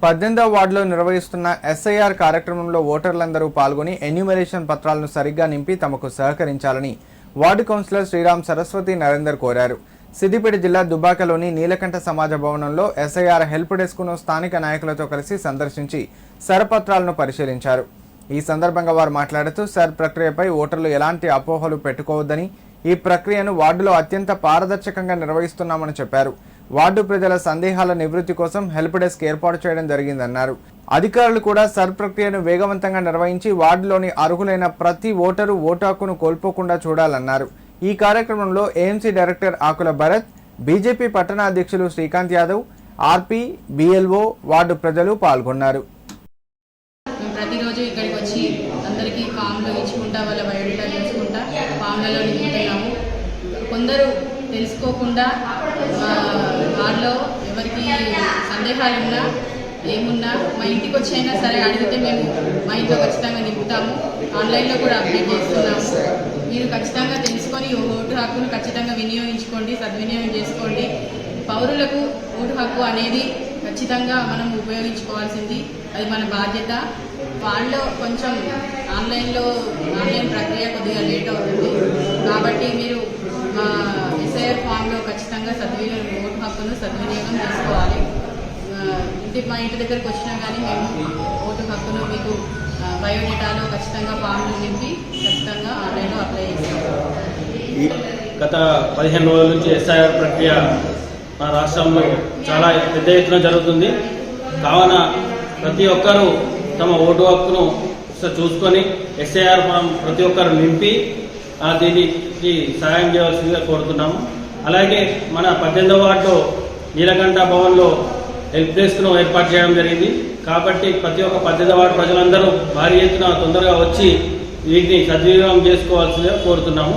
18వ వార్డులో నిర్వహిస్తున్న ఎస్ఐఆర్ కార్యక్రమంలో ఓటర్లందరూ పాల్గొని ఎన్యూమరేషన్ పత్రాలను సరిగ్గా నింపి తమకు సహకరించాలని వార్డు కౌన్సిలర్ శ్రీరామ్ సరస్వతి నరేందర్ కోరారు. సిద్దిపేట జిల్లా దుబ్బాకలోని నీలకంఠ సమాజ భవనంలో ఎస్ఐఆర్ హెల్ప్ డెస్క్ను స్థానిక నాయకులతో కలిసి సందర్శించి సరపత్రాలను పరిశీలించారు. ఈ సందర్భంగా వారు మాట్లాడుతూ సర్ ప్రక్రియపై ఓటర్లు ఎలాంటి అపోహలు పెట్టుకోవద్దని, ఈ ప్రక్రియను వార్డులో అత్యంత పారదర్శకంగా నిర్వహిస్తున్నామని చెప్పారు. వార్డు ప్రజల సందేహాల నివృత్తి కోసం హెల్ప్ డెస్క్ ఏర్పాటు చేయడం జరిగిందన్నారు. అధికారులు కూడా సర్ ప్రక్రియను వేగవంతంగా నిర్వహించి వార్డులోని అర్హులైన ప్రతి ఓటరు ఓటు హక్కును కోల్పోకుండా చూడాలన్నారు. ఈ కార్యక్రమంలో ఏఎంసీ డైరెక్టర్ ఆకుల భరత్, బీజేపీ పట్టణ అధ్యక్షులు Srikanth Yadav, RP, BLO, ward ప్రజలు పాల్గొన్నారు. ప్రతిరోజు ఇక్కడికి వచ్చి అందరికీ ఫామ్లు ఇచ్చుకుంటా వాళ్ళ బయోడేటా చూసుకుంటా ఫామ్లలో నింపుతున్నాము. కొందరు తెలుసుకోకుండా వాళ్ళలో ఎవరికి సందేహాలు ఉన్నా ఏమున్నా మా ఇంటికి వచ్చైనా సరే అడిగితే మేము మా ఇంట్లో ఖచ్చితంగా నింపుతాము. ఆన్లైన్లో కూడా అప్డేట్ చేస్తున్నాము. మీరు ఖచ్చితంగా తెలుసుకొని ఓటు హక్కును ఖచ్చితంగా వినియోగించుకోండి, సద్వినియోగం చేసుకోండి. పౌరులకు ఓటు హక్కు అనేది ఖచ్చితంగా మనం ఉపయోగించుకోవాల్సింది, అది మన బాధ్యత. వాళ్ళు కొంచెం ఆన్లైన్ ప్రక్రియ కొద్దిగా లేట్ అవుతుంది కాబట్టి మీరు ఎస్ఐఆర్ ఫామ్లో ఖచ్చితంగా ఓటు హక్కును సద్వినియోగం చేసుకోవాలి. మా ఇంటి దగ్గరకు వచ్చినా కానీ మేము ఓటు హక్కును మీకు బయోడేటాలో ఖచ్చితంగా ఫామ్లు నింపి ఖచ్చితంగా ఆన్లైన్లో అప్లై చేస్తాం. గత 15 రోజుల నుంచి ఎస్ఐఆర్ ప్రక్రియ మన రాష్ట్రంలో చాలా పెద్ద ఎత్తున జరుగుతుంది. కావున ప్రతి ఒక్కరూ తమ ఓటు హక్కును చూసుకొని ఎస్ఐఆర్ ఫామ్ ప్రతి ఒక్కరు నింపి దీనికి సహాయం చేయవలసిందిగా కోరుతున్నాము. అలాగే మన 18వ వార్డులో నీలకంఠ భవన్లో హెల్ప్ డెస్క్ను ఏర్పాటు చేయడం జరిగింది. కాబట్టి ప్రతి ఒక్క 18వ వార్డు ప్రజలందరూ భారీ ఎత్తున తొందరగా వచ్చి వీటిని సద్వినియోగం చేసుకోవాల్సిందిగా కోరుతున్నాము.